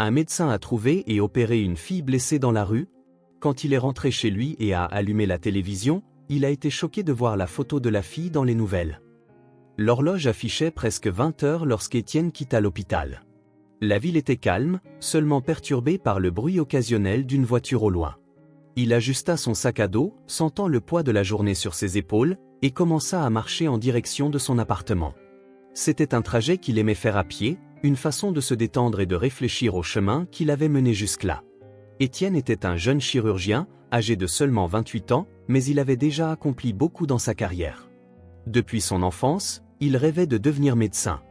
Un médecin a trouvé et opéré une fille blessée dans la rue. Quand il est rentré chez lui et a allumé la télévision, il a été choqué de voir la photo de la fille dans les nouvelles. L'horloge affichait presque 20 heures lorsqu'Étienne quitta l'hôpital. La ville était calme, seulement perturbée par le bruit occasionnel d'une voiture au loin. Il ajusta son sac à dos, sentant le poids de la journée sur ses épaules, et commença à marcher en direction de son appartement. C'était un trajet qu'il aimait faire à pied, une façon de se détendre et de réfléchir au chemin qui l'avait mené jusque-là. Étienne était un jeune chirurgien, âgé de seulement 28 ans, mais il avait déjà accompli beaucoup dans sa carrière. Depuis son enfance, il rêvait de devenir médecin.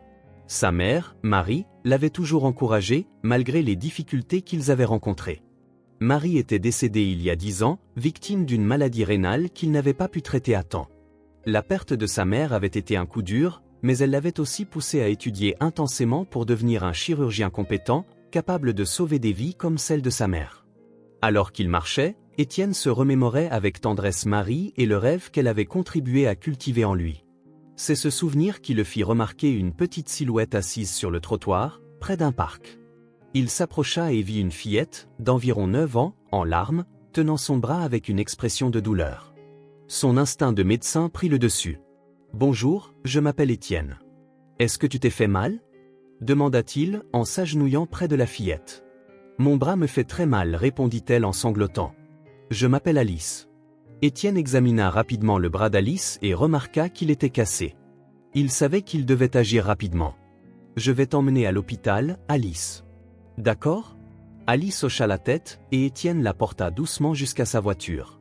Sa mère, Marie, l'avait toujours encouragé, malgré les difficultés qu'ils avaient rencontrées. Marie était décédée il y a 10 ans, victime d'une maladie rénale qu'il n'avait pas pu traiter à temps. La perte de sa mère avait été un coup dur, mais elle l'avait aussi poussé à étudier intensément pour devenir un chirurgien compétent, capable de sauver des vies comme celle de sa mère. Alors qu'il marchait, Étienne se remémorait avec tendresse Marie et le rêve qu'elle avait contribué à cultiver en lui. C'est ce souvenir qui le fit remarquer une petite silhouette assise sur le trottoir, près d'un parc. Il s'approcha et vit une fillette, d'environ 9 ans, en larmes, tenant son bras avec une expression de douleur. Son instinct de médecin prit le dessus. « Bonjour, je m'appelle Étienne. Est-ce que tu t'es fait mal ?» demanda-t-il en s'agenouillant près de la fillette. « Mon bras me fait très mal, répondit-elle en sanglotant. Je m'appelle Alice. » Étienne examina rapidement le bras d'Alice et remarqua qu'il était cassé. Il savait qu'il devait agir rapidement. « Je vais t'emmener à l'hôpital, Alice. »« D'accord ?» Alice hocha la tête et Étienne la porta doucement jusqu'à sa voiture.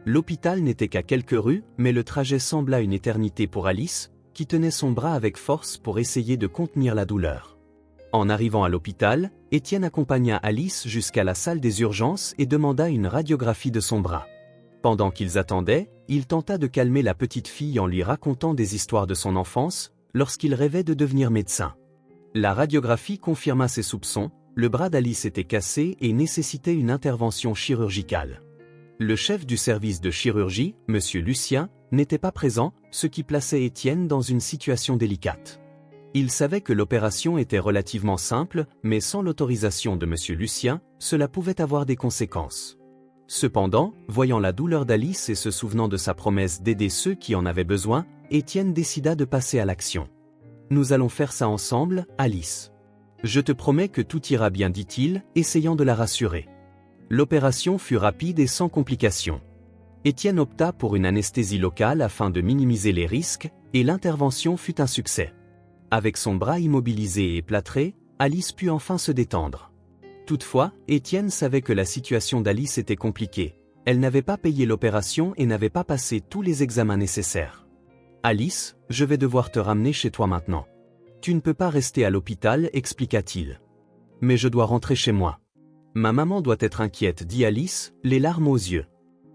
L'hôpital n'était qu'à quelques rues, mais le trajet sembla une éternité pour Alice, qui tenait son bras avec force pour essayer de contenir la douleur. En arrivant à l'hôpital, Étienne accompagna Alice jusqu'à la salle des urgences et demanda une radiographie de son bras. Pendant qu'ils attendaient, il tenta de calmer la petite fille en lui racontant des histoires de son enfance, lorsqu'il rêvait de devenir médecin. La radiographie confirma ses soupçons, le bras d'Alice était cassé et nécessitait une intervention chirurgicale. Le chef du service de chirurgie, M. Lucien, n'était pas présent, ce qui plaçait Étienne dans une situation délicate. Il savait que l'opération était relativement simple, mais sans l'autorisation de M. Lucien, cela pouvait avoir des conséquences. Cependant, voyant la douleur d'Alice et se souvenant de sa promesse d'aider ceux qui en avaient besoin, Étienne décida de passer à l'action. « Nous allons faire ça ensemble, Alice. Je te promets que tout ira bien, dit-il, essayant de la rassurer. » L'opération fut rapide et sans complications. Étienne opta pour une anesthésie locale afin de minimiser les risques, et l'intervention fut un succès. Avec son bras immobilisé et plâtré, Alice put enfin se détendre. Toutefois, Étienne savait que la situation d'Alice était compliquée. Elle n'avait pas payé l'opération et n'avait pas passé tous les examens nécessaires. « Alice, je vais devoir te ramener chez toi maintenant. Tu ne peux pas rester à l'hôpital, expliqua-t-il. Mais je dois rentrer chez moi. Ma maman doit être inquiète, dit Alice, les larmes aux yeux.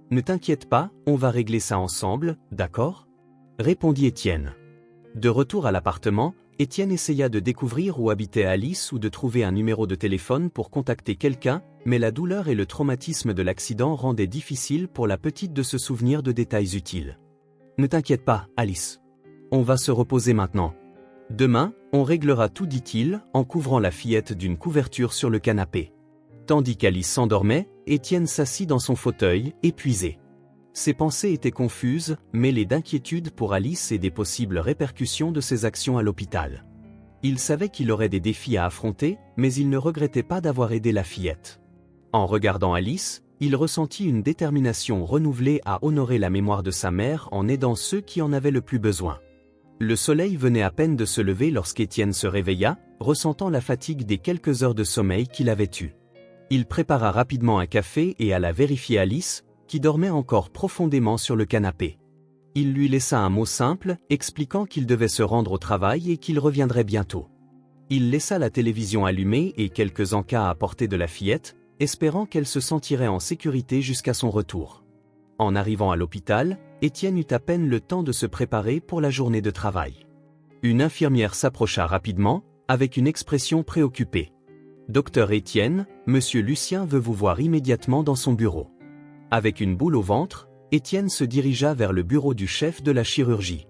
Ne t'inquiète pas, on va régler ça ensemble, d'accord ? Répondit Étienne. De retour à l'appartement, Étienne essaya de découvrir où habitait Alice ou de trouver un numéro de téléphone pour contacter quelqu'un, mais la douleur et le traumatisme de l'accident rendaient difficile pour la petite de se souvenir de détails utiles. Ne t'inquiète pas, Alice. On va se reposer maintenant. Demain, on réglera tout, dit-il, en couvrant la fillette d'une couverture sur le canapé. Tandis qu'Alice s'endormait, Étienne s'assit dans son fauteuil, épuisé. Ses pensées étaient confuses, mêlées d'inquiétude pour Alice et des possibles répercussions de ses actions à l'hôpital. Il savait qu'il aurait des défis à affronter, mais il ne regrettait pas d'avoir aidé la fillette. En regardant Alice, il ressentit une détermination renouvelée à honorer la mémoire de sa mère en aidant ceux qui en avaient le plus besoin. Le soleil venait à peine de se lever lorsqu'Étienne se réveilla, ressentant la fatigue des quelques heures de sommeil qu'il avait eues. Il prépara rapidement un café et alla vérifier Alice, qui dormait encore profondément sur le canapé. Il lui laissa un mot simple, expliquant qu'il devait se rendre au travail et qu'il reviendrait bientôt. Il laissa la télévision allumée et quelques encas à portée de la fillette, espérant qu'elle se sentirait en sécurité jusqu'à son retour. En arrivant à l'hôpital, Étienne eut à peine le temps de se préparer pour la journée de travail. Une infirmière s'approcha rapidement, avec une expression préoccupée. « Docteur Étienne, Monsieur Lucien veut vous voir immédiatement dans son bureau. » Avec une boule au ventre, Étienne se dirigea vers le bureau du chef de la chirurgie.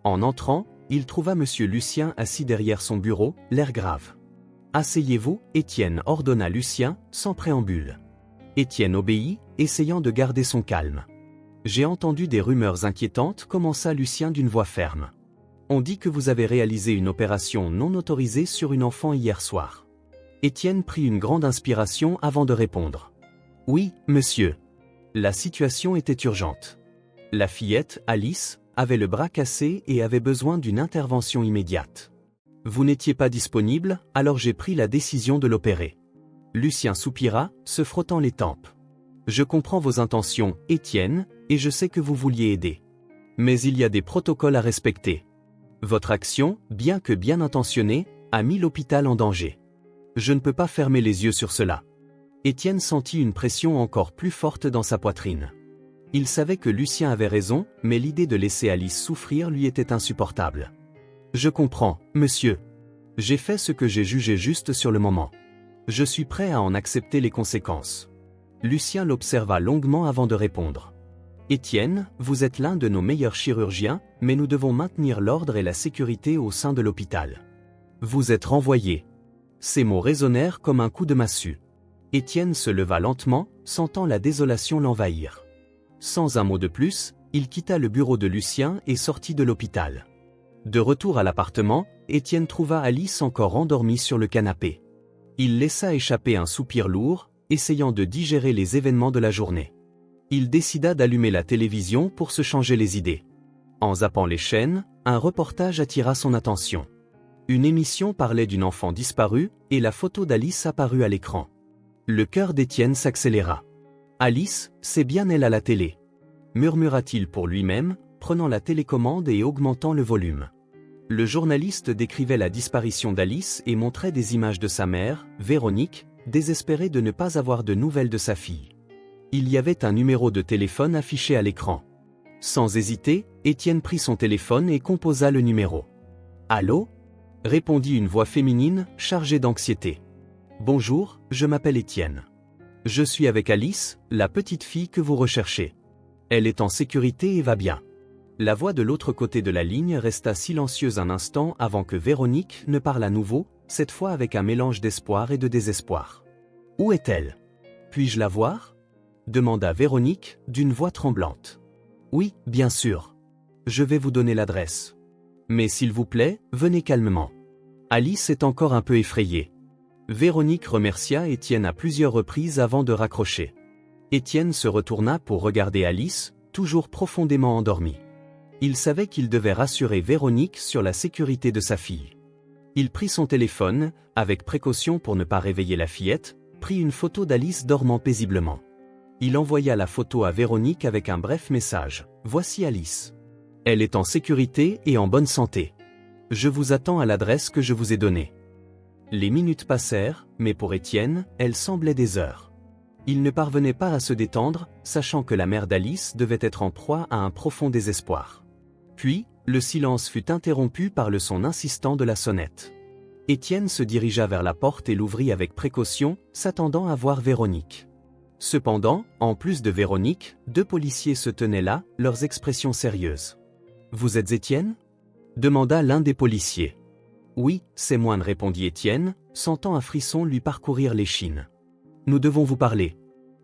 En entrant, il trouva Monsieur Lucien assis derrière son bureau, l'air grave. Asseyez-vous, Étienne ordonna Lucien, sans préambule. Étienne obéit, essayant de garder son calme. J'ai entendu des rumeurs inquiétantes, commença Lucien d'une voix ferme. On dit que vous avez réalisé une opération non autorisée sur une enfant hier soir. Étienne prit une grande inspiration avant de répondre. Oui, monsieur. La situation était urgente. La fillette, Alice, avait le bras cassé et avait besoin d'une intervention immédiate. Vous n'étiez pas disponible, alors j'ai pris la décision de l'opérer. Lucien soupira, se frottant les tempes. Je comprends vos intentions, Étienne, et je sais que vous vouliez aider. Mais il y a des protocoles à respecter. Votre action, bien que bien intentionnée, a mis l'hôpital en danger. Je ne peux pas fermer les yeux sur cela. Étienne sentit une pression encore plus forte dans sa poitrine. Il savait que Lucien avait raison, mais l'idée de laisser Alice souffrir lui était insupportable. Je comprends, monsieur. J'ai fait ce que j'ai jugé juste sur le moment. Je suis prêt à en accepter les conséquences. Lucien l'observa longuement avant de répondre. Étienne, vous êtes l'un de nos meilleurs chirurgiens, mais nous devons maintenir l'ordre et la sécurité au sein de l'hôpital. Vous êtes renvoyé. Ces mots résonnèrent comme un coup de massue. Étienne se leva lentement, sentant la désolation l'envahir. Sans un mot de plus, il quitta le bureau de Lucien et sortit de l'hôpital. De retour à l'appartement, Étienne trouva Alice encore endormie sur le canapé. Il laissa échapper un soupir lourd, essayant de digérer les événements de la journée. Il décida d'allumer la télévision pour se changer les idées. En zappant les chaînes, un reportage attira son attention. Une émission parlait d'une enfant disparue, et la photo d'Alice apparut à l'écran. Le cœur d'Étienne s'accéléra. Alice, c'est bien elle à la télé, murmura-t-il pour lui-même, prenant la télécommande et augmentant le volume. Le journaliste décrivait la disparition d'Alice et montrait des images de sa mère, Véronique, désespérée de ne pas avoir de nouvelles de sa fille. Il y avait un numéro de téléphone affiché à l'écran. Sans hésiter, Étienne prit son téléphone et composa le numéro. « Allô ?» répondit une voix féminine, chargée d'anxiété. « Bonjour, je m'appelle Étienne. Je suis avec Alice, la petite fille que vous recherchez. Elle est en sécurité et va bien. » La voix de l'autre côté de la ligne resta silencieuse un instant avant que Véronique ne parle à nouveau, cette fois avec un mélange d'espoir et de désespoir. « Où est-elle ? Puis-je la voir ?» demanda Véronique, d'une voix tremblante. « Oui, bien sûr. Je vais vous donner l'adresse. Mais s'il vous plaît, venez calmement. » Alice est encore un peu effrayée. Véronique remercia Étienne à plusieurs reprises avant de raccrocher. Étienne se retourna pour regarder Alice, toujours profondément endormie. Il savait qu'il devait rassurer Véronique sur la sécurité de sa fille. Il prit son téléphone, avec précaution pour ne pas réveiller la fillette, prit une photo d'Alice dormant paisiblement. Il envoya la photo à Véronique avec un bref message. « Voici Alice. Elle est en sécurité et en bonne santé. Je vous attends à l'adresse que je vous ai donnée. » Les minutes passèrent, mais pour Étienne, elles semblaient des heures. Il ne parvenait pas à se détendre, sachant que la mère d'Alice devait être en proie à un profond désespoir. Puis, le silence fut interrompu par le son insistant de la sonnette. Étienne se dirigea vers la porte et l'ouvrit avec précaution, s'attendant à voir Véronique. Cependant, en plus de Véronique, 2 policiers se tenaient là, leurs expressions sérieuses. « Vous êtes Étienne ?» demanda l'un des policiers. « Oui, c'est moi » répondit Étienne, sentant un frisson lui parcourir l'échine. « Nous devons vous parler.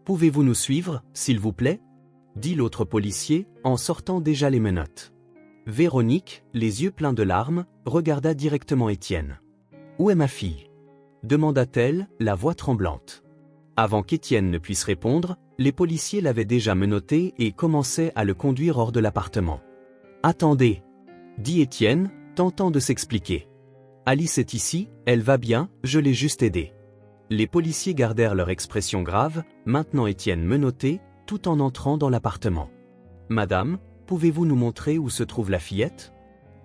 Pouvez-vous nous suivre, s'il vous plaît ?» dit l'autre policier, en sortant déjà les menottes. Véronique, les yeux pleins de larmes, regarda directement Étienne. « Où est ma fille ?» demanda-t-elle, la voix tremblante. Avant qu'Étienne ne puisse répondre, les policiers l'avaient déjà menotté et commençaient à le conduire hors de l'appartement. « Attendez !» dit Étienne, tentant de s'expliquer. « Alice est ici, elle va bien, je l'ai juste aidée. » Les policiers gardèrent leur expression grave, maintenant Étienne menotté, tout en entrant dans l'appartement. « Madame, pouvez-vous nous montrer où se trouve la fillette ?»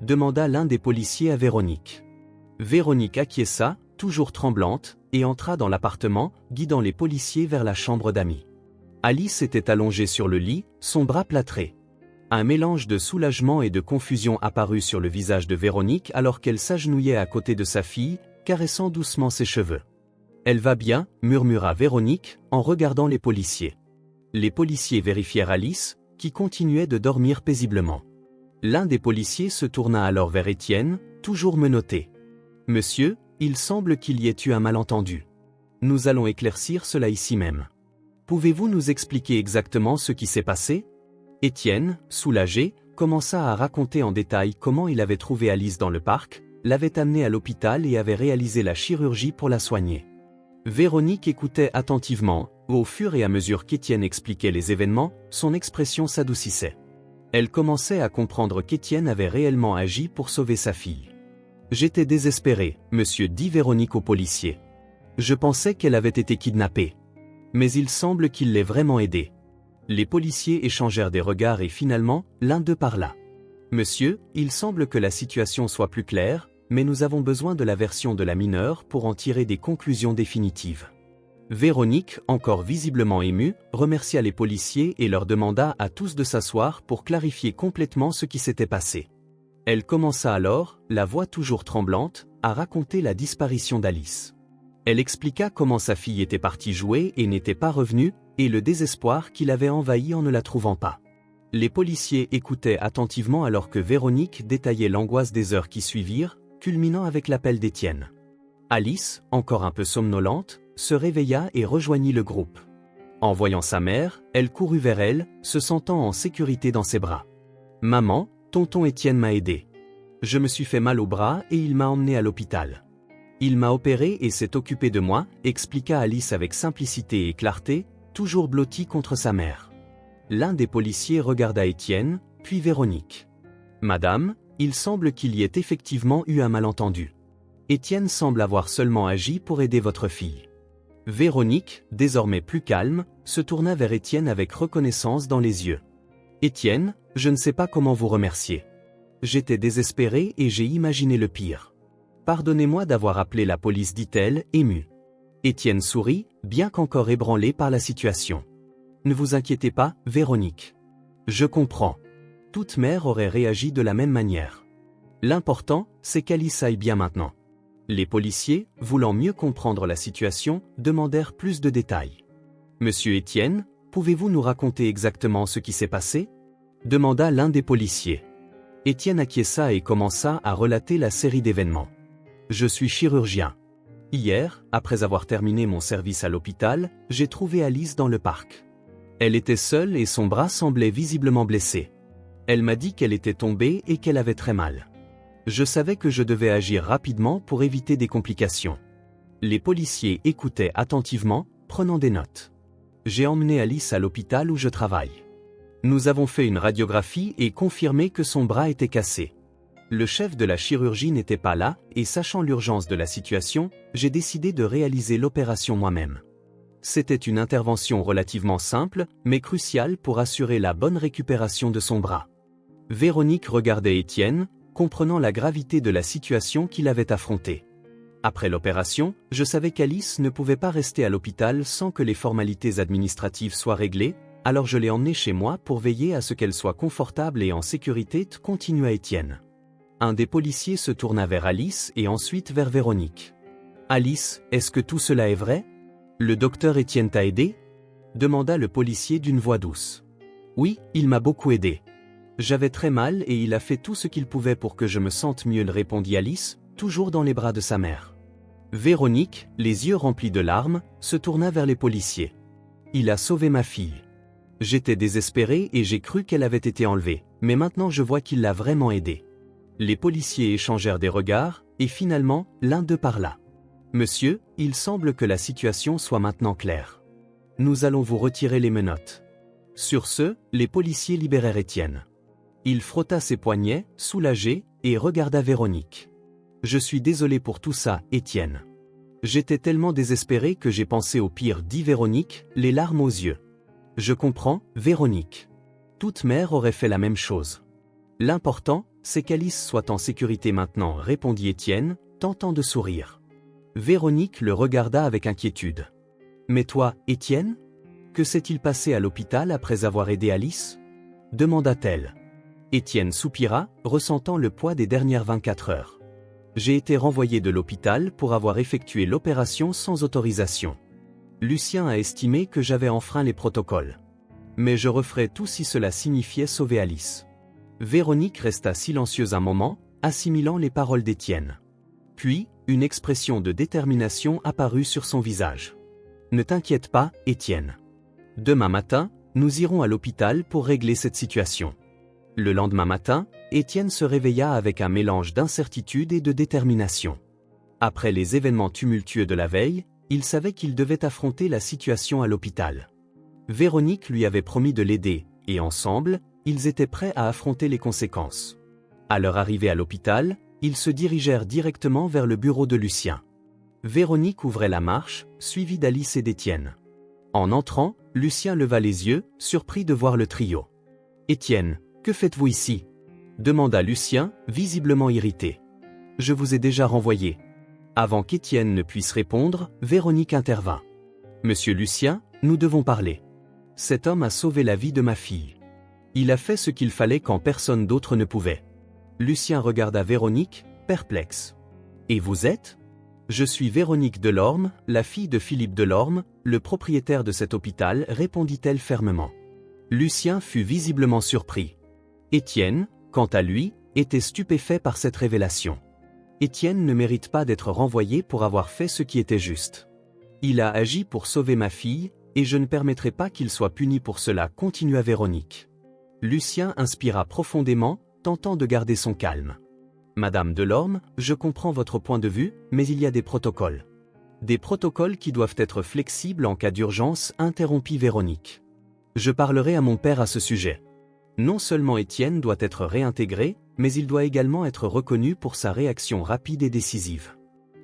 demanda l'un des policiers à Véronique. Véronique acquiesça, toujours tremblante, et entra dans l'appartement, guidant les policiers vers la chambre d'amis. Alice était allongée sur le lit, son bras plâtré. Un mélange de soulagement et de confusion apparut sur le visage de Véronique alors qu'elle s'agenouillait à côté de sa fille, caressant doucement ses cheveux. « Elle va bien » murmura Véronique, en regardant les policiers. Les policiers vérifièrent Alice, qui continuait de dormir paisiblement. L'un des policiers se tourna alors vers Étienne, toujours menotté. « Monsieur, il semble qu'il y ait eu un malentendu. Nous allons éclaircir cela ici même. Pouvez-vous nous expliquer exactement ce qui s'est passé? Étienne, soulagé, commença à raconter en détail comment il avait trouvé Alice dans le parc, l'avait amenée à l'hôpital et avait réalisé la chirurgie pour la soigner. Véronique écoutait attentivement. Au fur et à mesure qu'Étienne expliquait les événements, son expression s'adoucissait. Elle commençait à comprendre qu'Étienne avait réellement agi pour sauver sa fille. « J'étais désespérée, monsieur, dit Véronique au policier. Je pensais qu'elle avait été kidnappée. Mais il semble qu'il l'ait vraiment aidée. » Les policiers échangèrent des regards et finalement, l'un d'eux parla. « Monsieur, il semble que la situation soit plus claire, mais nous avons besoin de la version de la mineure pour en tirer des conclusions définitives. » Véronique, encore visiblement émue, remercia les policiers et leur demanda à tous de s'asseoir pour clarifier complètement ce qui s'était passé. Elle commença alors, la voix toujours tremblante, à raconter la disparition d'Alice. Elle expliqua comment sa fille était partie jouer et n'était pas revenue, et le désespoir qui l'avait envahi en ne la trouvant pas. Les policiers écoutaient attentivement alors que Véronique détaillait l'angoisse des heures qui suivirent, culminant avec l'appel d'Étienne. Alice, encore un peu somnolente, se réveilla et rejoignit le groupe. En voyant sa mère, elle courut vers elle, se sentant en sécurité dans ses bras. « Maman, tonton Étienne m'a aidé. Je me suis fait mal au bras et il m'a emmené à l'hôpital. Il m'a opéré et s'est occupé de moi, » expliqua Alice avec simplicité et clarté, toujours blottie contre sa mère. L'un des policiers regarda Étienne, puis Véronique. « Madame, il semble qu'il y ait effectivement eu un malentendu. Étienne semble avoir seulement agi pour aider votre fille. » Véronique, désormais plus calme, se tourna vers Étienne avec reconnaissance dans les yeux. « Étienne, je ne sais pas comment vous remercier. J'étais désespérée et j'ai imaginé le pire. Pardonnez-moi d'avoir appelé la police, dit-elle, émue. Étienne sourit, bien qu'encore ébranlé par la situation. « Ne vous inquiétez pas, Véronique. Je comprends. Toute mère aurait réagi de la même manière. L'important, c'est qu'Alice aille bien maintenant. » Les policiers, voulant mieux comprendre la situation, demandèrent plus de détails. « Monsieur Étienne, pouvez-vous nous raconter exactement ce qui s'est passé ?» demanda l'un des policiers. Étienne acquiesça et commença à relater la série d'événements. « Je suis chirurgien. Hier, après avoir terminé mon service à l'hôpital, j'ai trouvé Alice dans le parc. Elle était seule et son bras semblait visiblement blessé. Elle m'a dit qu'elle était tombée et qu'elle avait très mal. Je savais que je devais agir rapidement pour éviter des complications. » Les policiers écoutaient attentivement, prenant des notes. « J'ai emmené Alice à l'hôpital où je travaille. Nous avons fait une radiographie et confirmé que son bras était cassé. Le chef de la chirurgie n'était pas là, et sachant l'urgence de la situation, j'ai décidé de réaliser l'opération moi-même. C'était une intervention relativement simple, mais cruciale pour assurer la bonne récupération de son bras. » Véronique regardait Étienne, comprenant la gravité de la situation qu'il avait affrontée. « Après l'opération, je savais qu'Alice ne pouvait pas rester à l'hôpital sans que les formalités administratives soient réglées, alors je l'ai emmenée chez moi pour veiller à ce qu'elle soit confortable et en sécurité, » continua Étienne. Un des policiers se tourna vers Alice et ensuite vers Véronique. « Alice, est-ce que tout cela est vrai? Le docteur Étienne t'a aidé ?» demanda le policier d'une voix douce. « Oui, il m'a beaucoup aidé. J'avais très mal et il a fait tout ce qu'il pouvait pour que je me sente mieux, » répondit Alice, toujours dans les bras de sa mère. Véronique, les yeux remplis de larmes, se tourna vers les policiers. « Il a sauvé ma fille. J'étais désespérée et j'ai cru qu'elle avait été enlevée, mais maintenant je vois qu'il l'a vraiment aidée. » Les policiers échangèrent des regards, et finalement, l'un d'eux parla. « Monsieur, il semble que la situation soit maintenant claire. Nous allons vous retirer les menottes. » Sur ce, les policiers libérèrent Étienne. Il frotta ses poignets, soulagé, et regarda Véronique. « Je suis désolé pour tout ça, Étienne. J'étais tellement désespéré que j'ai pensé au pire, » dit Véronique, les larmes aux yeux. « Je comprends, Véronique. Toute mère aurait fait la même chose. L'important, c'est qu'Alice soit en sécurité maintenant, » répondit Étienne, tentant de sourire. Véronique le regarda avec inquiétude. « Mais toi, Étienne? Que s'est-il passé à l'hôpital après avoir aidé Alice ?» demanda-t-elle. Étienne soupira, ressentant le poids des dernières 24 heures. « J'ai été renvoyé de l'hôpital pour avoir effectué l'opération sans autorisation. Lucien a estimé que j'avais enfreint les protocoles. Mais je referais tout si cela signifiait sauver Alice. » Véronique resta silencieuse un moment, assimilant les paroles d'Étienne. Puis, une expression de détermination apparut sur son visage. « Ne t'inquiète pas, Étienne. Demain matin, nous irons à l'hôpital pour régler cette situation. » Le lendemain matin, Étienne se réveilla avec un mélange d'incertitude et de détermination. Après les événements tumultueux de la veille, il savait qu'il devait affronter la situation à l'hôpital. Véronique lui avait promis de l'aider, et ensemble, ils étaient prêts à affronter les conséquences. À leur arrivée à l'hôpital, ils se dirigèrent directement vers le bureau de Lucien. Véronique ouvrait la marche, suivie d'Alice et d'Étienne. En entrant, Lucien leva les yeux, surpris de voir le trio. « Étienne, que faites-vous ici ?» demanda Lucien, visiblement irrité. « Je vous ai déjà renvoyé. » Avant qu'Étienne ne puisse répondre, Véronique intervint. « Monsieur Lucien, nous devons parler. Cet homme a sauvé la vie de ma fille. Il a fait ce qu'il fallait quand personne d'autre ne pouvait. » Lucien regarda Véronique, perplexe. « Et vous êtes ?» « Je suis Véronique Delorme, la fille de Philippe Delorme, le propriétaire de cet hôpital, répondit-elle fermement. Lucien fut visiblement surpris. Étienne, quant à lui, était stupéfait par cette révélation. Étienne ne mérite pas d'être renvoyé pour avoir fait ce qui était juste. Il a agi pour sauver ma fille, et je ne permettrai pas qu'il soit puni pour cela, continua Véronique. Lucien inspira profondément, tentant de garder son calme. Madame Delorme, je comprends votre point de vue, mais il y a des protocoles. Des protocoles qui doivent être flexibles en cas d'urgence, interrompit Véronique. Je parlerai à mon père à ce sujet. Non seulement Étienne doit être réintégré, mais il doit également être reconnu pour sa réaction rapide et décisive.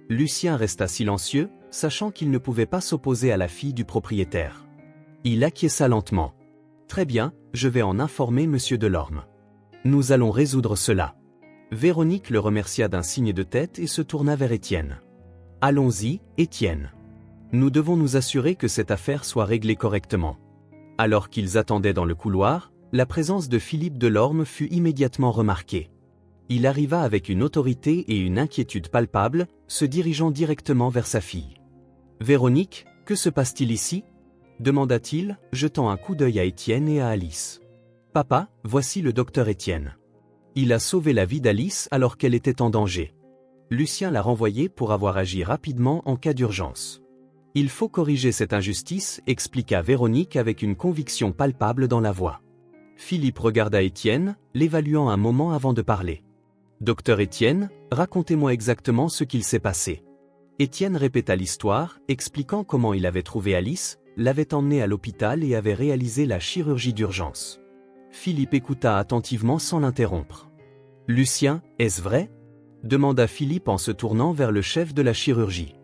Lucien resta silencieux, sachant qu'il ne pouvait pas s'opposer à la fille du propriétaire. Il acquiesça lentement. Très bien, je vais en informer monsieur Delorme. Nous allons résoudre cela. Véronique le remercia d'un signe de tête et se tourna vers Étienne. Allons-y, Étienne. Nous devons nous assurer que cette affaire soit réglée correctement. Alors qu'ils attendaient dans le couloir, la présence de Philippe Delorme fut immédiatement remarquée. Il arriva avec une autorité et une inquiétude palpables, se dirigeant directement vers sa fille. « Véronique, que se passe-t-il ici ?» demanda-t-il, jetant un coup d'œil à Étienne et à Alice. « Papa, voici le docteur Étienne. Il a sauvé la vie d'Alice alors qu'elle était en danger. Lucien l'a renvoyé pour avoir agi rapidement en cas d'urgence. Il faut corriger cette injustice, expliqua Véronique avec une conviction palpable dans la voix. Philippe regarda Étienne, l'évaluant un moment avant de parler. « Docteur Étienne, racontez-moi exactement ce qu'il s'est passé. » Étienne répéta l'histoire, expliquant comment il avait trouvé Alice, l'avait emmenée à l'hôpital et avait réalisé la chirurgie d'urgence. Philippe écouta attentivement sans l'interrompre. « Lucien, est-ce vrai ?» demanda Philippe en se tournant vers le chef de la chirurgie.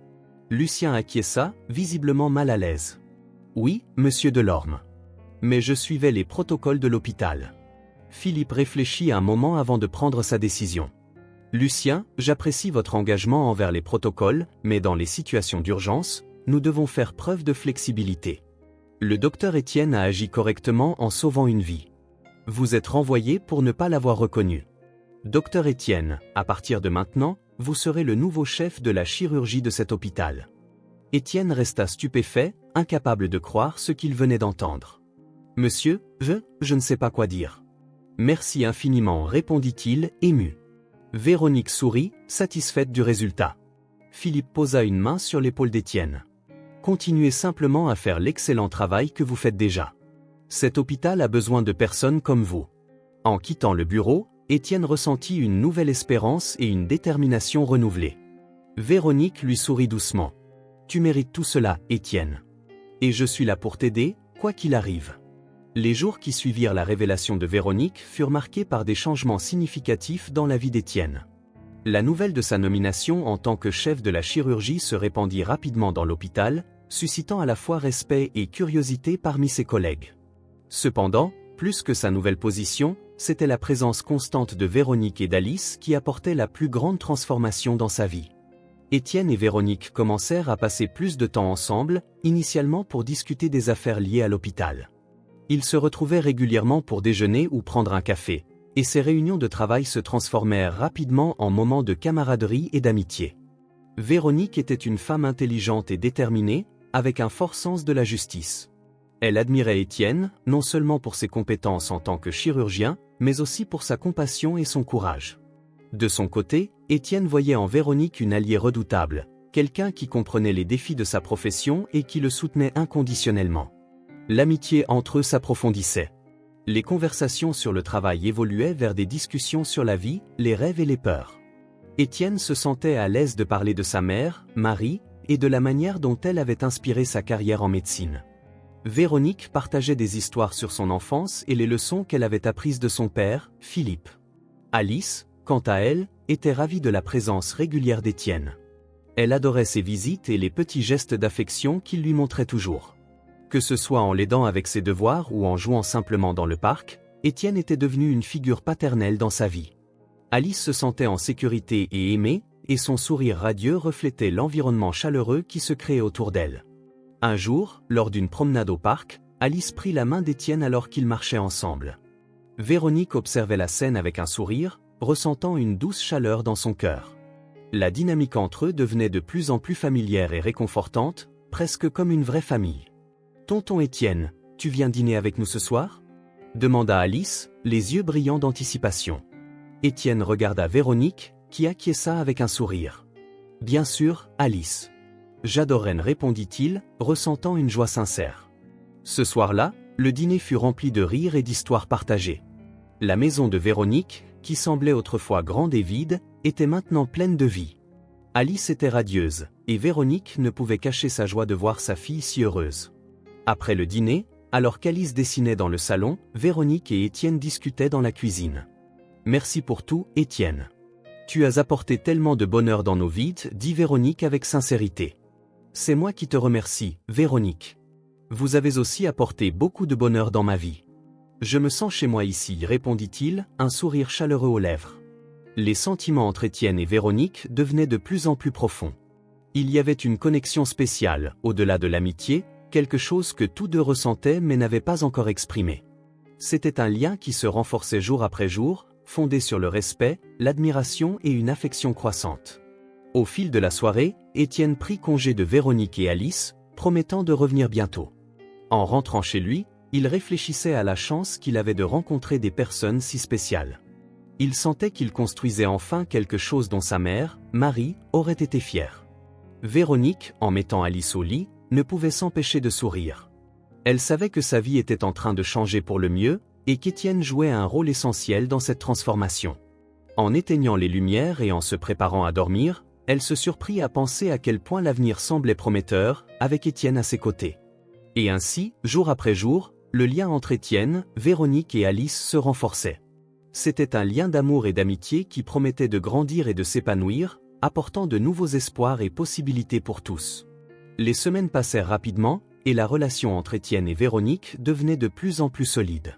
Lucien acquiesça, visiblement mal à l'aise. « Oui, monsieur Delorme. Mais je suivais les protocoles de l'hôpital. » Philippe réfléchit un moment avant de prendre sa décision. « Lucien, j'apprécie votre engagement envers les protocoles, mais dans les situations d'urgence, nous devons faire preuve de flexibilité. Le docteur Étienne a agi correctement en sauvant une vie. Vous êtes renvoyé pour ne pas l'avoir reconnu. Docteur Étienne, à partir de maintenant, vous serez le nouveau chef de la chirurgie de cet hôpital. » Étienne resta stupéfait, incapable de croire ce qu'il venait d'entendre. « Monsieur, je ne sais pas quoi dire. »« Merci infiniment, répondit-il, ému. Véronique sourit, satisfaite du résultat. Philippe posa une main sur l'épaule d'Étienne. « Continuez simplement à faire l'excellent travail que vous faites déjà. Cet hôpital a besoin de personnes comme vous. » En quittant le bureau, Étienne ressentit une nouvelle espérance et une détermination renouvelée. Véronique lui sourit doucement. « Tu mérites tout cela, Étienne. Et je suis là pour t'aider, quoi qu'il arrive. » Les jours qui suivirent la révélation de Véronique furent marqués par des changements significatifs dans la vie d'Étienne. La nouvelle de sa nomination en tant que chef de la chirurgie se répandit rapidement dans l'hôpital, suscitant à la fois respect et curiosité parmi ses collègues. Cependant, plus que sa nouvelle position, c'était la présence constante de Véronique et d'Alice qui apportait la plus grande transformation dans sa vie. Étienne et Véronique commencèrent à passer plus de temps ensemble, initialement pour discuter des affaires liées à l'hôpital. Ils se retrouvaient régulièrement pour déjeuner ou prendre un café, et ces réunions de travail se transformèrent rapidement en moments de camaraderie et d'amitié. Véronique était une femme intelligente et déterminée, avec un fort sens de la justice. Elle admirait Étienne, non seulement pour ses compétences en tant que chirurgien, mais aussi pour sa compassion et son courage. De son côté, Étienne voyait en Véronique une alliée redoutable, quelqu'un qui comprenait les défis de sa profession et qui le soutenait inconditionnellement. L'amitié entre eux s'approfondissait. Les conversations sur le travail évoluaient vers des discussions sur la vie, les rêves et les peurs. Étienne se sentait à l'aise de parler de sa mère, Marie, et de la manière dont elle avait inspiré sa carrière en médecine. Véronique partageait des histoires sur son enfance et les leçons qu'elle avait apprises de son père, Philippe. Alice, quant à elle, était ravie de la présence régulière d'Étienne. Elle adorait ses visites et les petits gestes d'affection qu'il lui montrait toujours. Que ce soit en l'aidant avec ses devoirs ou en jouant simplement dans le parc, Étienne était devenu une figure paternelle dans sa vie. Alice se sentait en sécurité et aimée, et son sourire radieux reflétait l'environnement chaleureux qui se créait autour d'elle. Un jour, lors d'une promenade au parc, Alice prit la main d'Étienne alors qu'ils marchaient ensemble. Véronique observait la scène avec un sourire, ressentant une douce chaleur dans son cœur. La dynamique entre eux devenait de plus en plus familière et réconfortante, presque comme une vraie famille. « Tonton Étienne, tu viens dîner avec nous ce soir ?» demanda Alice, les yeux brillants d'anticipation. Étienne regarda Véronique, qui acquiesça avec un sourire. « Bien sûr, Alice. »« J'adorerais, » répondit-il, ressentant une joie sincère. Ce soir-là, le dîner fut rempli de rires et d'histoires partagées. La maison de Véronique, qui semblait autrefois grande et vide, était maintenant pleine de vie. Alice était radieuse, et Véronique ne pouvait cacher sa joie de voir sa fille si heureuse. Après le dîner, alors qu'Alice dessinait dans le salon, Véronique et Étienne discutaient dans la cuisine. « Merci pour tout, Étienne. Tu as apporté tellement de bonheur dans nos vies, dit Véronique avec sincérité. C'est moi qui te remercie, Véronique. Vous avez aussi apporté beaucoup de bonheur dans ma vie. Je me sens chez moi ici, répondit-il, un sourire chaleureux aux lèvres. Les sentiments entre Étienne et Véronique devenaient de plus en plus profonds. Il y avait une connexion spéciale, au-delà de l'amitié, quelque chose que tous deux ressentaient mais n'avaient pas encore exprimé. C'était un lien qui se renforçait jour après jour, fondé sur le respect, l'admiration et une affection croissante. Au fil de la soirée, Étienne prit congé de Véronique et Alice, promettant de revenir bientôt. En rentrant chez lui, il réfléchissait à la chance qu'il avait de rencontrer des personnes si spéciales. Il sentait qu'il construisait enfin quelque chose dont sa mère, Marie, aurait été fière. Véronique, en mettant Alice au lit, ne pouvait s'empêcher de sourire. Elle savait que sa vie était en train de changer pour le mieux, et qu'Étienne jouait un rôle essentiel dans cette transformation. En éteignant les lumières et en se préparant à dormir, elle se surprit à penser à quel point l'avenir semblait prometteur, avec Étienne à ses côtés. Et ainsi, jour après jour, le lien entre Étienne, Véronique et Alice se renforçait. C'était un lien d'amour et d'amitié qui promettait de grandir et de s'épanouir, apportant de nouveaux espoirs et possibilités pour tous. Les semaines passèrent rapidement, et la relation entre Étienne et Véronique devenait de plus en plus solide.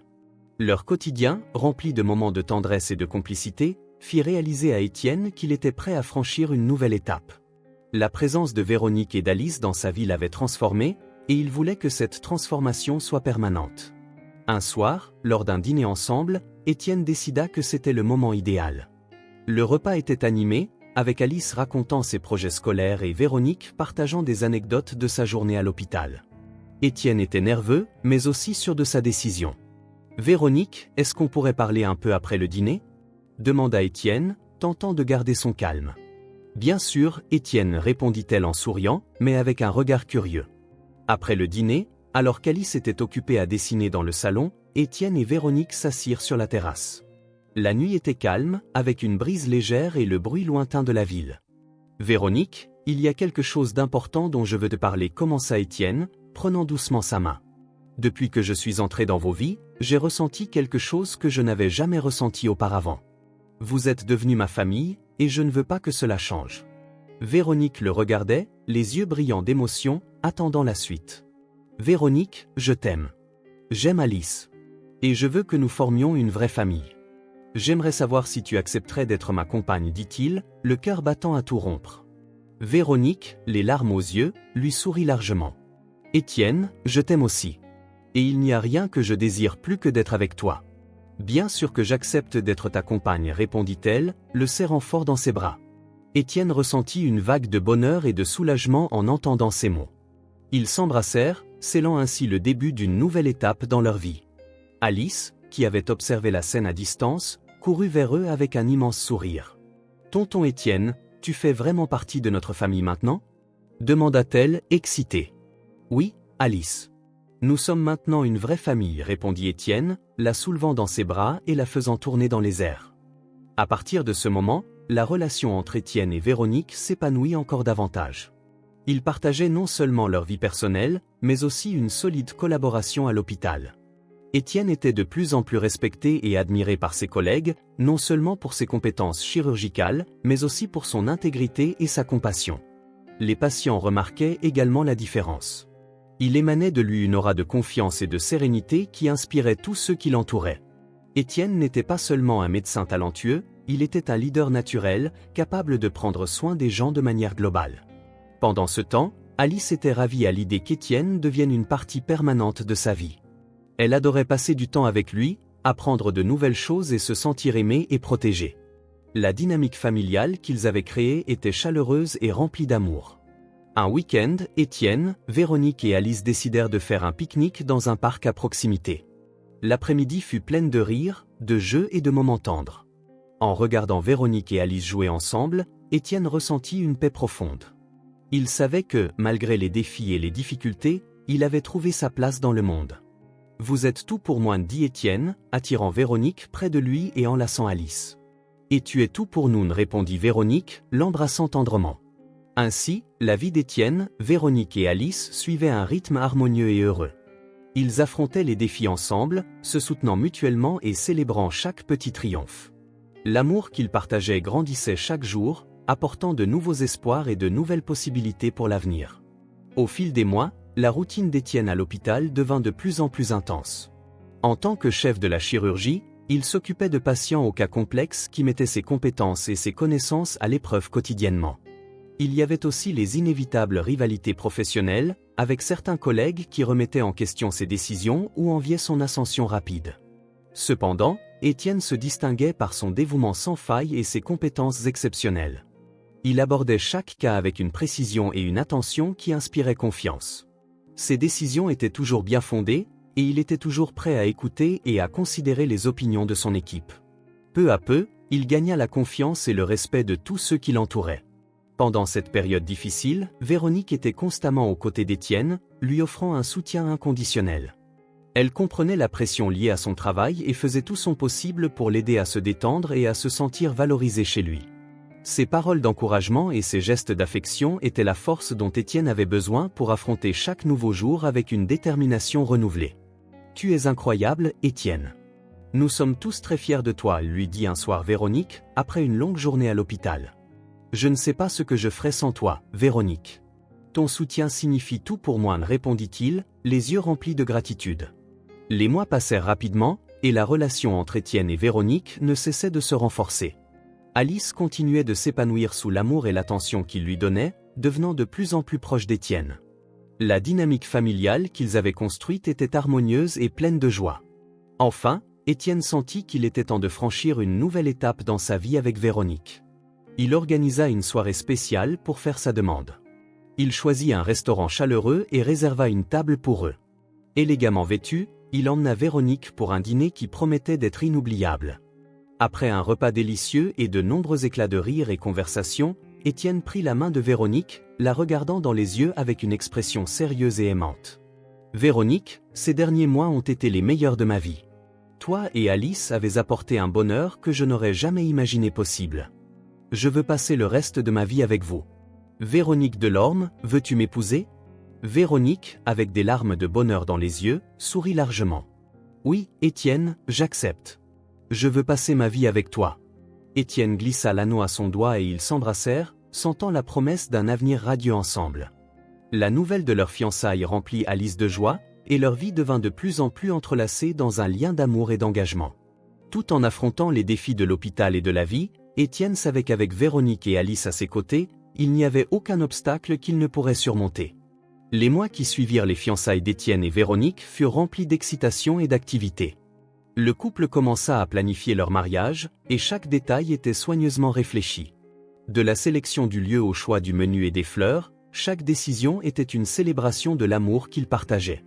Leur quotidien, rempli de moments de tendresse et de complicité, fit réaliser à Étienne qu'il était prêt à franchir une nouvelle étape. La présence de Véronique et d'Alice dans sa vie l'avait transformé, et il voulait que cette transformation soit permanente. Un soir, lors d'un dîner ensemble, Étienne décida que c'était le moment idéal. Le repas était animé, avec Alice racontant ses projets scolaires et Véronique partageant des anecdotes de sa journée à l'hôpital. Étienne était nerveux, mais aussi sûr de sa décision. « Véronique, est-ce qu'on pourrait parler un peu après le dîner ?» demanda Étienne, tentant de garder son calme. « Bien sûr, Étienne, répondit-elle en souriant, mais avec un regard curieux. Après le dîner, alors qu'Alice était occupée à dessiner dans le salon, Étienne et Véronique s'assirent sur la terrasse. La nuit était calme, avec une brise légère et le bruit lointain de la ville. « Véronique, il y a quelque chose d'important dont je veux te parler, commença Étienne, prenant doucement sa main. Depuis que je suis entré dans vos vies, j'ai ressenti quelque chose que je n'avais jamais ressenti auparavant. Vous êtes devenu ma famille, et je ne veux pas que cela change. » Véronique le regardait, les yeux brillants d'émotion, attendant la suite. « Véronique, je t'aime. J'aime Alice. Et je veux que nous formions une vraie famille. J'aimerais savoir si tu accepterais d'être ma compagne, dit-il, le cœur battant à tout rompre. » Véronique, les larmes aux yeux, lui sourit largement. « Étienne, je t'aime aussi. Et il n'y a rien que je désire plus que d'être avec toi. »« Bien sûr que j'accepte d'être ta compagne, répondit-elle, le serrant fort dans ses bras. Étienne ressentit une vague de bonheur et de soulagement en entendant ces mots. Ils s'embrassèrent, scellant ainsi le début d'une nouvelle étape dans leur vie. Alice, qui avait observé la scène à distance, courut vers eux avec un immense sourire. Tonton Étienne, tu fais vraiment partie de notre famille maintenant? Demanda-t-elle, excitée. Oui, Alice. Nous sommes maintenant une vraie famille, répondit Étienne, la soulevant dans ses bras et la faisant tourner dans les airs. À partir de ce moment, la relation entre Étienne et Véronique s'épanouit encore davantage. Ils partageaient non seulement leur vie personnelle, mais aussi une solide collaboration à l'hôpital. Étienne était de plus en plus respecté et admiré par ses collègues, non seulement pour ses compétences chirurgicales, mais aussi pour son intégrité et sa compassion. Les patients remarquaient également la différence. Il émanait de lui une aura de confiance et de sérénité qui inspirait tous ceux qui l'entouraient. Étienne n'était pas seulement un médecin talentueux, il était un leader naturel, capable de prendre soin des gens de manière globale. Pendant ce temps, Alice était ravie à l'idée qu'Étienne devienne une partie permanente de sa vie. Elle adorait passer du temps avec lui, apprendre de nouvelles choses et se sentir aimée et protégée. La dynamique familiale qu'ils avaient créée était chaleureuse et remplie d'amour. Un week-end, Étienne, Véronique et Alice décidèrent de faire un pique-nique dans un parc à proximité. L'après-midi fut pleine de rires, de jeux et de moments tendres. En regardant Véronique et Alice jouer ensemble, Étienne ressentit une paix profonde. Il savait que, malgré les défis et les difficultés, il avait trouvé sa place dans le monde. « Vous êtes tout pour moi », dit Étienne, attirant Véronique près de lui et enlaçant Alice. « Et tu es tout pour nous », répondit Véronique, l'embrassant tendrement. Ainsi, la vie d'Étienne, Véronique et Alice suivait un rythme harmonieux et heureux. Ils affrontaient les défis ensemble, se soutenant mutuellement et célébrant chaque petit triomphe. L'amour qu'ils partageaient grandissait chaque jour, apportant de nouveaux espoirs et de nouvelles possibilités pour l'avenir. Au fil des mois, la routine d'Étienne à l'hôpital devint de plus en plus intense. En tant que chef de la chirurgie, il s'occupait de patients au cas complexe qui mettaient ses compétences et ses connaissances à l'épreuve quotidiennement. Il y avait aussi les inévitables rivalités professionnelles, avec certains collègues qui remettaient en question ses décisions ou enviaient son ascension rapide. Cependant, Étienne se distinguait par son dévouement sans faille et ses compétences exceptionnelles. Il abordait chaque cas avec une précision et une attention qui inspiraient confiance. Ses décisions étaient toujours bien fondées, et il était toujours prêt à écouter et à considérer les opinions de son équipe. Peu à peu, il gagna la confiance et le respect de tous ceux qui l'entouraient. Pendant cette période difficile, Véronique était constamment aux côtés d'Étienne, lui offrant un soutien inconditionnel. Elle comprenait la pression liée à son travail et faisait tout son possible pour l'aider à se détendre et à se sentir valorisé chez lui. Ses paroles d'encouragement et ses gestes d'affection étaient la force dont Étienne avait besoin pour affronter chaque nouveau jour avec une détermination renouvelée. « Tu es incroyable, Étienne. Nous sommes tous très fiers de toi », lui dit un soir Véronique, après une longue journée à l'hôpital. « Je ne sais pas ce que je ferais sans toi, Véronique. Ton soutien signifie tout pour moi », répondit-il, les yeux remplis de gratitude. Les mois passèrent rapidement, et la relation entre Étienne et Véronique ne cessait de se renforcer. Alice continuait de s'épanouir sous l'amour et l'attention qu'il lui donnait, devenant de plus en plus proche d'Étienne. La dynamique familiale qu'ils avaient construite était harmonieuse et pleine de joie. Enfin, Étienne sentit qu'il était temps de franchir une nouvelle étape dans sa vie avec Véronique. Il organisa une soirée spéciale pour faire sa demande. Il choisit un restaurant chaleureux et réserva une table pour eux. Élégamment vêtu, il emmena Véronique pour un dîner qui promettait d'être inoubliable. Après un repas délicieux et de nombreux éclats de rire et conversation, Étienne prit la main de Véronique, la regardant dans les yeux avec une expression sérieuse et aimante. « Véronique, ces derniers mois ont été les meilleurs de ma vie. Toi et Alice avez apporté un bonheur que je n'aurais jamais imaginé possible. Je veux passer le reste de ma vie avec vous. Véronique Delorme, veux-tu m'épouser ?» Véronique, avec des larmes de bonheur dans les yeux, sourit largement. « Oui, Étienne, j'accepte. Je veux passer ma vie avec toi. » Étienne glissa l'anneau à son doigt et ils s'embrassèrent, sentant la promesse d'un avenir radieux ensemble. La nouvelle de leur fiançailles remplit Alice de joie, et leur vie devint de plus en plus entrelacée dans un lien d'amour et d'engagement. Tout en affrontant les défis de l'hôpital et de la vie, Étienne savait qu'avec Véronique et Alice à ses côtés, il n'y avait aucun obstacle qu'il ne pourrait surmonter. Les mois qui suivirent les fiançailles d'Étienne et Véronique furent remplis d'excitation et d'activité. Le couple commença à planifier leur mariage, et chaque détail était soigneusement réfléchi. De la sélection du lieu au choix du menu et des fleurs, chaque décision était une célébration de l'amour qu'ils partageaient.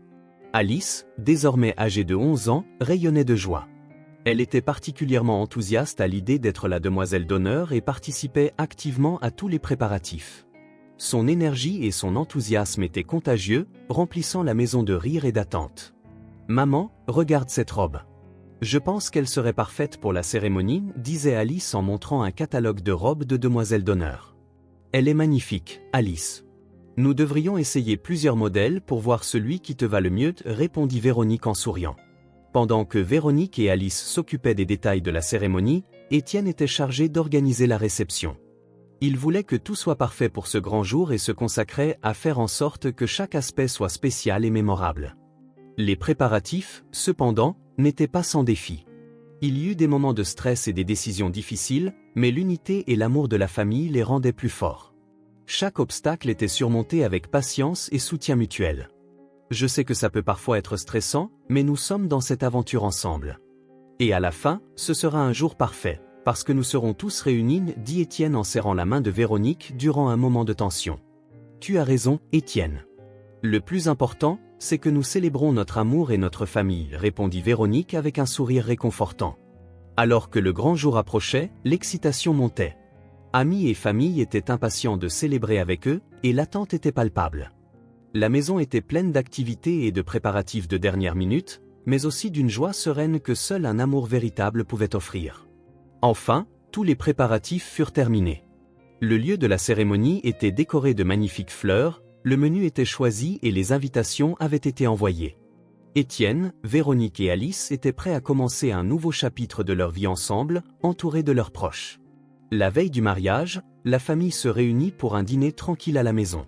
Alice, désormais âgée de 11 ans, rayonnait de joie. Elle était particulièrement enthousiaste à l'idée d'être la demoiselle d'honneur et participait activement à tous les préparatifs. Son énergie et son enthousiasme étaient contagieux, remplissant la maison de rire et d'attente. « Maman, regarde cette robe. Je pense qu'elle serait parfaite pour la cérémonie, disait Alice en montrant un catalogue de robes de demoiselle d'honneur. Elle est magnifique, Alice. Nous devrions essayer plusieurs modèles pour voir celui qui te va le mieux, répondit Véronique en souriant. Pendant que Véronique et Alice s'occupaient des détails de la cérémonie, Étienne était chargé d'organiser la réception. Il voulait que tout soit parfait pour ce grand jour et se consacrait à faire en sorte que chaque aspect soit spécial et mémorable. Les préparatifs, cependant, n'étaient pas sans défi. Il y eut des moments de stress et des décisions difficiles, mais l'unité et l'amour de la famille les rendaient plus forts. Chaque obstacle était surmonté avec patience et soutien mutuel. Je sais que ça peut parfois être stressant, mais nous sommes dans cette aventure ensemble. Et à la fin, ce sera un jour parfait, parce que nous serons tous réunis, dit Étienne en serrant la main de Véronique durant un moment de tension. Tu as raison, Étienne. Le plus important, c'est que nous célébrons notre amour et notre famille, répondit Véronique avec un sourire réconfortant. Alors que le grand jour approchait, l'excitation montait. Amis et famille étaient impatients de célébrer avec eux, et l'attente était palpable. La maison était pleine d'activités et de préparatifs de dernière minute, mais aussi d'une joie sereine que seul un amour véritable pouvait offrir. Enfin, tous les préparatifs furent terminés. Le lieu de la cérémonie était décoré de magnifiques fleurs, le menu était choisi et les invitations avaient été envoyées. Étienne, Véronique et Alice étaient prêts à commencer un nouveau chapitre de leur vie ensemble, entourés de leurs proches. La veille du mariage, la famille se réunit pour un dîner tranquille à la maison.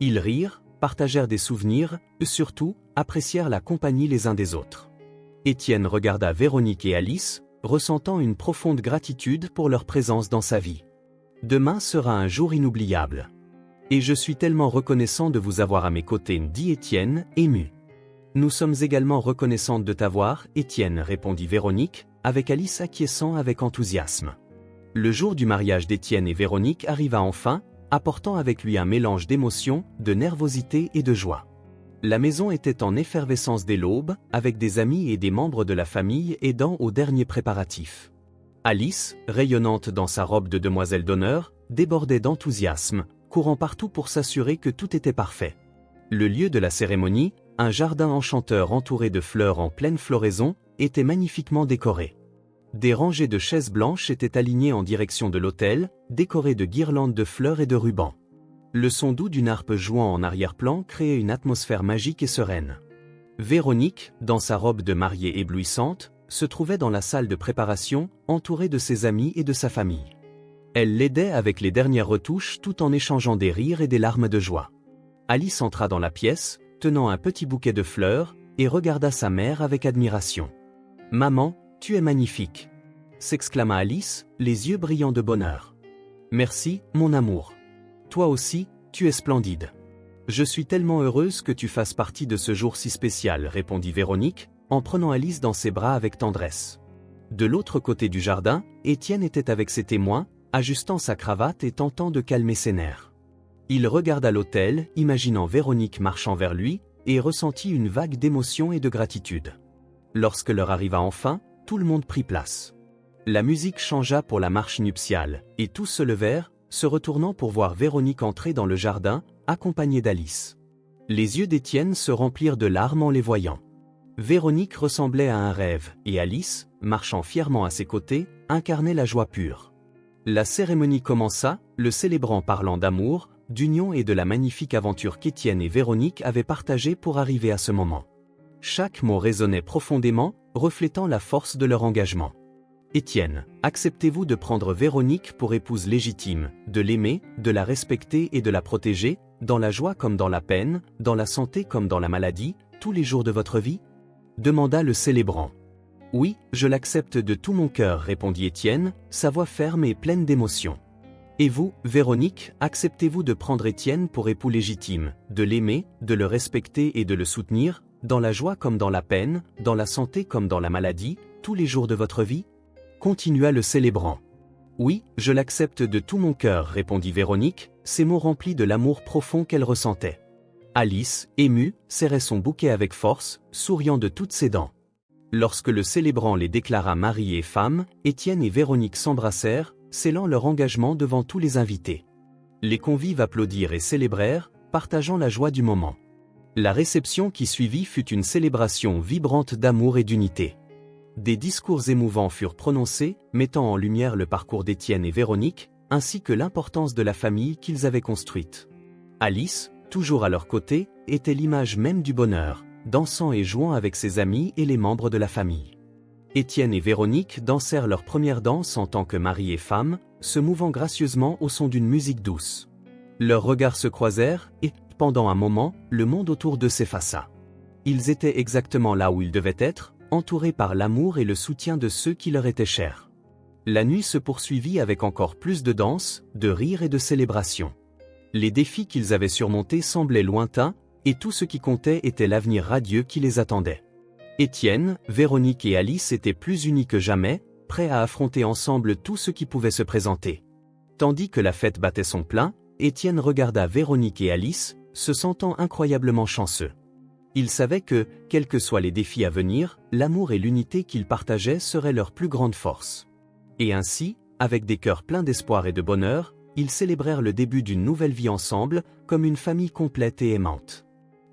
Ils rirent, partagèrent des souvenirs, et surtout, apprécièrent la compagnie les uns des autres. Étienne regarda Véronique et Alice, ressentant une profonde gratitude pour leur présence dans sa vie. Demain sera un jour inoubliable. Et je suis tellement reconnaissant de vous avoir à mes côtés, dit Étienne, ému. Nous sommes également reconnaissantes de t'avoir, Étienne, répondit Véronique, avec Alice acquiesçant avec enthousiasme. Le jour du mariage d'Étienne et Véronique arriva enfin, apportant avec lui un mélange d'émotions, de nervosité et de joie. La maison était en effervescence dès l'aube, avec des amis et des membres de la famille aidant aux derniers préparatifs. Alice, rayonnante dans sa robe de demoiselle d'honneur, débordait d'enthousiasme, courant partout pour s'assurer que tout était parfait. Le lieu de la cérémonie, un jardin enchanteur entouré de fleurs en pleine floraison, était magnifiquement décoré. Des rangées de chaises blanches étaient alignées en direction de l'autel, décorées de guirlandes de fleurs et de rubans. Le son doux d'une harpe jouant en arrière-plan créait une atmosphère magique et sereine. Véronique, dans sa robe de mariée éblouissante, se trouvait dans la salle de préparation, entourée de ses amis et de sa famille. Elle l'aidait avec les dernières retouches tout en échangeant des rires et des larmes de joie. Alice entra dans la pièce, tenant un petit bouquet de fleurs, et regarda sa mère avec admiration. « Maman, tu es magnifique !» s'exclama Alice, les yeux brillants de bonheur. « Merci, mon amour. Toi aussi, tu es splendide. Je suis tellement heureuse que tu fasses partie de ce jour si spécial, répondit Véronique, en prenant Alice dans ses bras avec tendresse. De l'autre côté du jardin, Étienne était avec ses témoins, ajustant sa cravate et tentant de calmer ses nerfs. Il regarda l'autel, imaginant Véronique marchant vers lui, et ressentit une vague d'émotion et de gratitude. Lorsque l'heure arriva enfin, tout le monde prit place. La musique changea pour la marche nuptiale, et tous se levèrent, se retournant pour voir Véronique entrer dans le jardin, accompagnée d'Alice. Les yeux d'Étienne se remplirent de larmes en les voyant. Véronique ressemblait à un rêve, et Alice, marchant fièrement à ses côtés, incarnait la joie pure. La cérémonie commença, le célébrant parlant d'amour, d'union et de la magnifique aventure qu'Étienne et Véronique avaient partagée pour arriver à ce moment. Chaque mot résonnait profondément, reflétant la force de leur engagement. Étienne, acceptez-vous de prendre Véronique pour épouse légitime, de l'aimer, de la respecter et de la protéger, dans la joie comme dans la peine, dans la santé comme dans la maladie, tous les jours de votre vie ? Demanda le célébrant. Oui, je l'accepte de tout mon cœur, répondit Étienne, sa voix ferme et pleine d'émotion. Et vous, Véronique, acceptez-vous de prendre Étienne pour époux légitime, de l'aimer, de le respecter et de le soutenir, dans la joie comme dans la peine, dans la santé comme dans la maladie, tous les jours de votre vie ? Continua le célébrant. Oui, je l'accepte de tout mon cœur, répondit Véronique, ses mots remplis de l'amour profond qu'elle ressentait. Alice, émue, serrait son bouquet avec force, souriant de toutes ses dents. Lorsque le célébrant les déclara mari et femme, Étienne et Véronique s'embrassèrent, scellant leur engagement devant tous les invités. Les convives applaudirent et célébrèrent, partageant la joie du moment. La réception qui suivit fut une célébration vibrante d'amour et d'unité. Des discours émouvants furent prononcés, mettant en lumière le parcours d'Étienne et Véronique, ainsi que l'importance de la famille qu'ils avaient construite. Alice, toujours à leur côté, était l'image même du bonheur, dansant et jouant avec ses amis et les membres de la famille. Étienne et Véronique dansèrent leur première danse en tant que mari et femme, se mouvant gracieusement au son d'une musique douce. Leurs regards se croisèrent et, pendant un moment, le monde autour d'eux s'effaça. Ils étaient exactement là où ils devaient être, entourés par l'amour et le soutien de ceux qui leur étaient chers. La nuit se poursuivit avec encore plus de danse, de rires et de célébrations. Les défis qu'ils avaient surmontés semblaient lointains, et tout ce qui comptait était l'avenir radieux qui les attendait. Étienne, Véronique et Alice étaient plus unis que jamais, prêts à affronter ensemble tout ce qui pouvait se présenter. Tandis que la fête battait son plein, Étienne regarda Véronique et Alice, se sentant incroyablement chanceux. Il savait que, quels que soient les défis à venir, l'amour et l'unité qu'ils partageaient seraient leur plus grande force. Et ainsi, avec des cœurs pleins d'espoir et de bonheur, ils célébrèrent le début d'une nouvelle vie ensemble, comme une famille complète et aimante.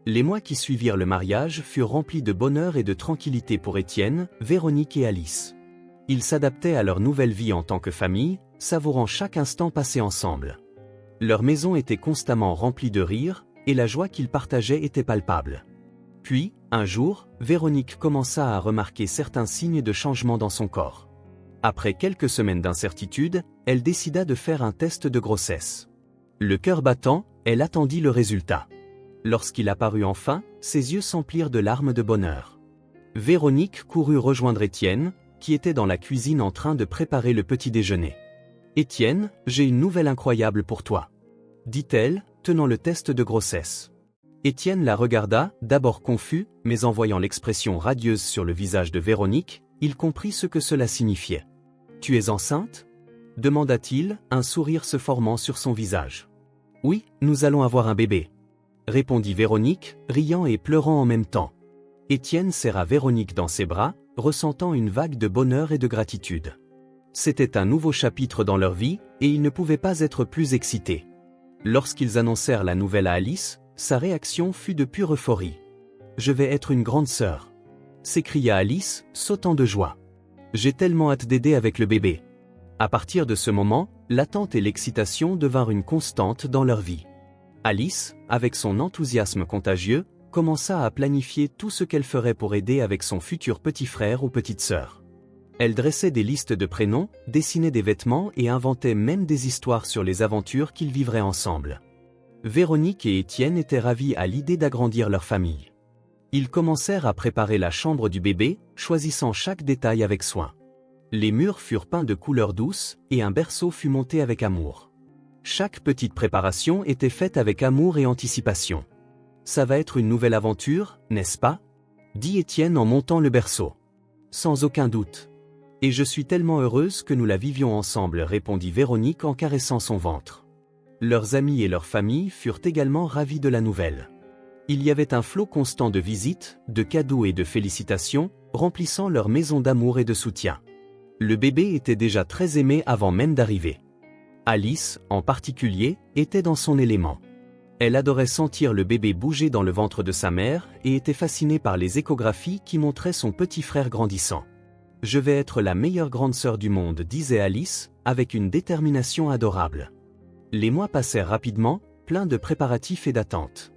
Les mois qui suivirent le mariage furent remplis de bonheur et de tranquillité pour Étienne, Véronique et Alice. Ils s'adaptaient à leur nouvelle vie en tant que famille, savourant chaque instant passé ensemble. Leur maison était constamment remplie de rires, et la joie qu'ils partageaient était palpable. Puis, un jour, Véronique commença à remarquer certains signes de changement dans son corps. Après quelques semaines d'incertitude, elle décida de faire un test de grossesse. Le cœur battant, elle attendit le résultat. Lorsqu'il apparut enfin, ses yeux s'emplirent de larmes de bonheur. Véronique courut rejoindre Étienne, qui était dans la cuisine en train de préparer le petit déjeuner. « Étienne, j'ai une nouvelle incroyable pour toi », dit-elle, tenant le test de grossesse. Étienne la regarda, d'abord confus, mais en voyant l'expression radieuse sur le visage de Véronique, il comprit ce que cela signifiait. « Tu es enceinte » demanda-t-il, un sourire se formant sur son visage. « Oui, nous allons avoir un bébé », répondit Véronique, riant et pleurant en même temps. Étienne serra Véronique dans ses bras, ressentant une vague de bonheur et de gratitude. C'était un nouveau chapitre dans leur vie, et ils ne pouvaient pas être plus excités. Lorsqu'ils annoncèrent la nouvelle à Alice, sa réaction fut de pure euphorie. « Je vais être une grande sœur », s'écria Alice, sautant de joie. « J'ai tellement hâte d'aider avec le bébé. » À partir de ce moment, l'attente et l'excitation devinrent une constante dans leur vie. Alice, avec son enthousiasme contagieux, commença à planifier tout ce qu'elle ferait pour aider avec son futur petit frère ou petite sœur. Elle dressait des listes de prénoms, dessinait des vêtements et inventait même des histoires sur les aventures qu'ils vivraient ensemble. Véronique et Étienne étaient ravis à l'idée d'agrandir leur famille. Ils commencèrent à préparer la chambre du bébé, choisissant chaque détail avec soin. Les murs furent peints de couleurs douces, et un berceau fut monté avec amour. Chaque petite préparation était faite avec amour et anticipation. « Ça va être une nouvelle aventure, n'est-ce pas » dit Étienne en montant le berceau. « Sans aucun doute. Et je suis tellement heureuse que nous la vivions ensemble, répondit Véronique en caressant son ventre. Leurs amis et leur famille furent également ravis de la nouvelle. Il y avait un flot constant de visites, de cadeaux et de félicitations, remplissant leur maison d'amour et de soutien. Le bébé était déjà très aimé avant même d'arriver. Alice, en particulier, était dans son élément. Elle adorait sentir le bébé bouger dans le ventre de sa mère et était fascinée par les échographies qui montraient son petit frère grandissant. « Je vais être la meilleure grande sœur du monde », disait Alice, avec une détermination adorable. Les mois passèrent rapidement, pleins de préparatifs et d'attentes.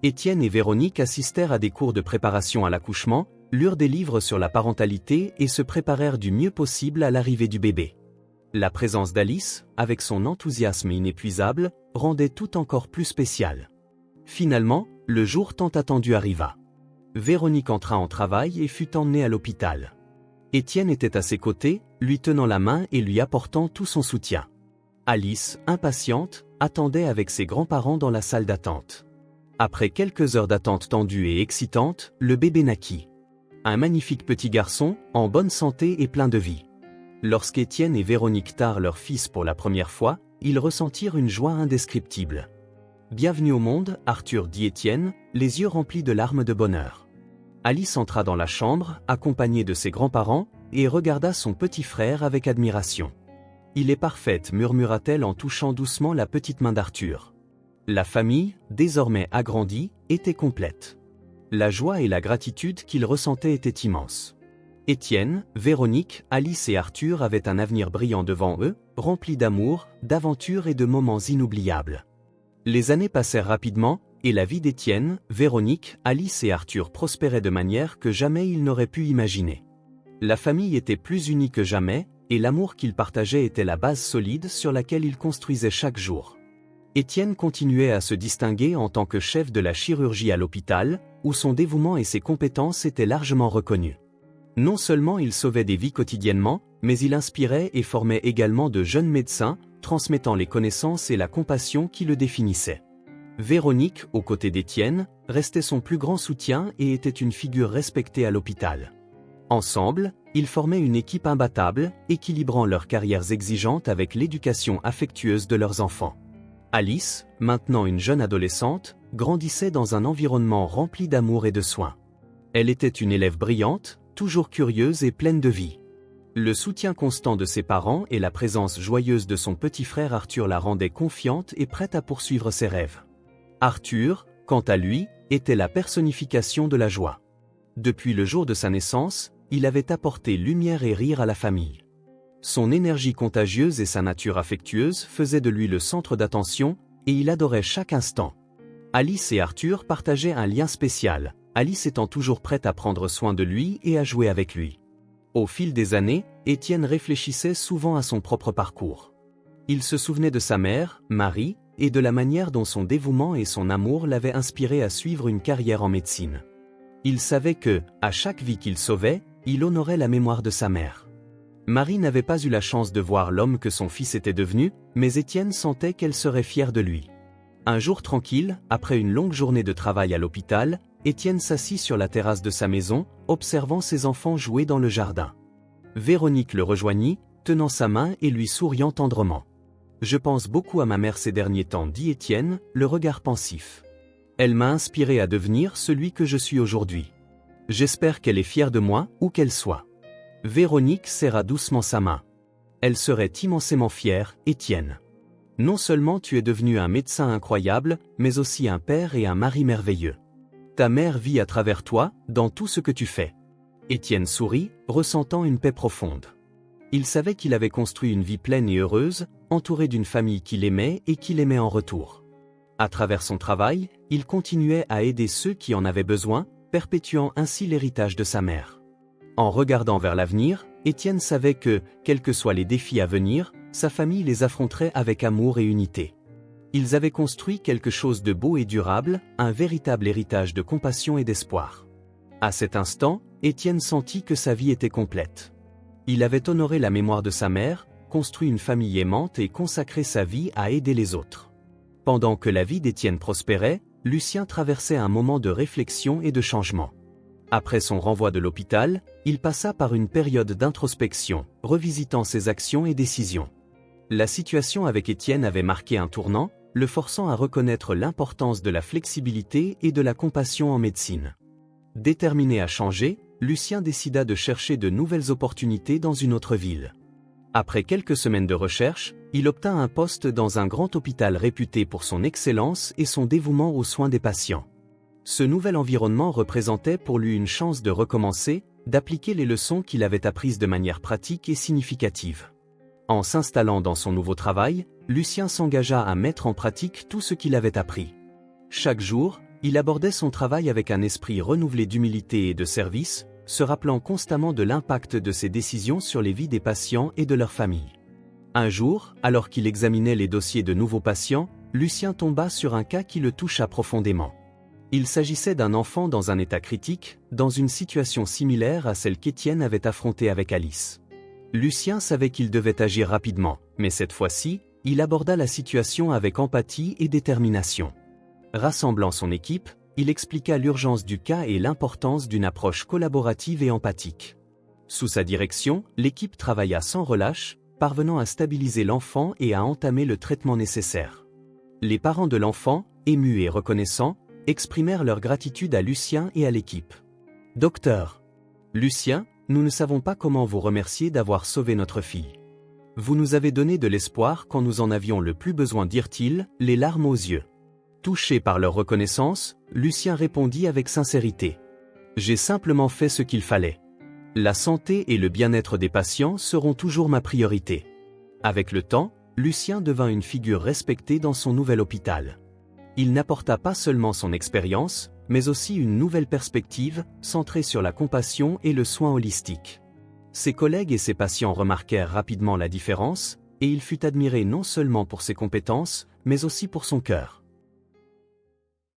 Étienne et Véronique assistèrent à des cours de préparation à l'accouchement, lurent des livres sur la parentalité et se préparèrent du mieux possible à l'arrivée du bébé. La présence d'Alice, avec son enthousiasme inépuisable, rendait tout encore plus spécial. Finalement, le jour tant attendu arriva. Véronique entra en travail et fut emmenée à l'hôpital. Étienne était à ses côtés, lui tenant la main et lui apportant tout son soutien. Alice, impatiente, attendait avec ses grands-parents dans la salle d'attente. Après quelques heures d'attente tendue et excitante, le bébé naquit. Un magnifique petit garçon, en bonne santé et plein de vie. Lorsqu'Étienne et Véronique tinrent leur fils pour la première fois, ils ressentirent une joie indescriptible. « Bienvenue au monde, Arthur » dit Étienne, les yeux remplis de larmes de bonheur. Alice entra dans la chambre, accompagnée de ses grands-parents, et regarda son petit frère avec admiration. « Il est parfaite » murmura-t-elle en touchant doucement la petite main d'Arthur. La famille, désormais agrandie, était complète. La joie et la gratitude qu'il ressentait étaient immenses. Étienne, Véronique, Alice et Arthur avaient un avenir brillant devant eux, rempli d'amour, d'aventures et de moments inoubliables. Les années passèrent rapidement, et la vie d'Étienne, Véronique, Alice et Arthur prospérait de manière que jamais ils n'auraient pu imaginer. La famille était plus unie que jamais, et l'amour qu'ils partageaient était la base solide sur laquelle ils construisaient chaque jour. Étienne continuait à se distinguer en tant que chef de la chirurgie à l'hôpital, où son dévouement et ses compétences étaient largement reconnus. Non seulement il sauvait des vies quotidiennement, mais il inspirait et formait également de jeunes médecins, transmettant les connaissances et la compassion qui le définissaient. Véronique, aux côtés d'Étienne, restait son plus grand soutien et était une figure respectée à l'hôpital. Ensemble, ils formaient une équipe imbattable, équilibrant leurs carrières exigeantes avec l'éducation affectueuse de leurs enfants. Alice, maintenant une jeune adolescente, grandissait dans un environnement rempli d'amour et de soins. Elle était une élève brillante, toujours curieuse et pleine de vie. Le soutien constant de ses parents et la présence joyeuse de son petit frère Arthur la rendaient confiante et prête à poursuivre ses rêves. Arthur, quant à lui, était la personnification de la joie. Depuis le jour de sa naissance, il avait apporté lumière et rire à la famille. Son énergie contagieuse et sa nature affectueuse faisaient de lui le centre d'attention, et il adorait chaque instant. Alice et Arthur partageaient un lien spécial, Alice étant toujours prête à prendre soin de lui et à jouer avec lui. Au fil des années, Étienne réfléchissait souvent à son propre parcours. Il se souvenait de sa mère, Marie, et de la manière dont son dévouement et son amour l'avaient inspiré à suivre une carrière en médecine. Il savait que, à chaque vie qu'il sauvait, il honorait la mémoire de sa mère. Marie n'avait pas eu la chance de voir l'homme que son fils était devenu, mais Étienne sentait qu'elle serait fière de lui. Un jour tranquille, après une longue journée de travail à l'hôpital, Étienne s'assit sur la terrasse de sa maison, observant ses enfants jouer dans le jardin. Véronique le rejoignit, tenant sa main et lui souriant tendrement. « Je pense beaucoup à ma mère ces derniers temps » dit Étienne, le regard pensif. « Elle m'a inspiré à devenir celui que je suis aujourd'hui. J'espère qu'elle est fière de moi, où qu'elle soit. » Véronique serra doucement sa main. Elle serait immensément fière, Étienne. Non seulement tu es devenu un médecin incroyable, mais aussi un père et un mari merveilleux. Ta mère vit à travers toi, dans tout ce que tu fais. Étienne sourit, ressentant une paix profonde. Il savait qu'il avait construit une vie pleine et heureuse, entouré d'une famille qu'il aimait et qu'il aimait en retour. À travers son travail, il continuait à aider ceux qui en avaient besoin, perpétuant ainsi l'héritage de sa mère. En regardant vers l'avenir, Étienne savait que, quels que soient les défis à venir, sa famille les affronterait avec amour et unité. Ils avaient construit quelque chose de beau et durable, un véritable héritage de compassion et d'espoir. À cet instant, Étienne sentit que sa vie était complète. Il avait honoré la mémoire de sa mère, construit une famille aimante et consacré sa vie à aider les autres. Pendant que la vie d'Étienne prospérait, Lucien traversait un moment de réflexion et de changement. Après son renvoi de l'hôpital, il passa par une période d'introspection, revisitant ses actions et décisions. La situation avec Étienne avait marqué un tournant, le forçant à reconnaître l'importance de la flexibilité et de la compassion en médecine. Déterminé à changer, Lucien décida de chercher de nouvelles opportunités dans une autre ville. Après quelques semaines de recherche, il obtint un poste dans un grand hôpital réputé pour son excellence et son dévouement aux soins des patients. Ce nouvel environnement représentait pour lui une chance de recommencer, d'appliquer les leçons qu'il avait apprises de manière pratique et significative. En s'installant dans son nouveau travail, Lucien s'engagea à mettre en pratique tout ce qu'il avait appris. Chaque jour, il abordait son travail avec un esprit renouvelé d'humilité et de service, se rappelant constamment de l'impact de ses décisions sur les vies des patients et de leurs familles. Un jour, alors qu'il examinait les dossiers de nouveaux patients, Lucien tomba sur un cas qui le toucha profondément. Il s'agissait d'un enfant dans un état critique, dans une situation similaire à celle qu'Étienne avait affrontée avec Alice. Lucien savait qu'il devait agir rapidement, mais cette fois-ci, il aborda la situation avec empathie et détermination. Rassemblant son équipe, il expliqua l'urgence du cas et l'importance d'une approche collaborative et empathique. Sous sa direction, l'équipe travailla sans relâche, parvenant à stabiliser l'enfant et à entamer le traitement nécessaire. Les parents de l'enfant, émus et reconnaissants, exprimèrent leur gratitude à Lucien et à l'équipe. Docteur Lucien, nous ne savons pas comment vous remercier d'avoir sauvé notre fille. Vous nous avez donné de l'espoir quand nous en avions le plus besoin, dirent-ils, les larmes aux yeux. Touché par leur reconnaissance, Lucien répondit avec sincérité. J'ai simplement fait ce qu'il fallait. La santé et le bien-être des patients seront toujours ma priorité. Avec le temps, Lucien devint une figure respectée dans son nouvel hôpital. Il n'apporta pas seulement son expérience, mais aussi une nouvelle perspective, centrée sur la compassion et le soin holistique. Ses collègues et ses patients remarquèrent rapidement la différence, et il fut admiré non seulement pour ses compétences, mais aussi pour son cœur.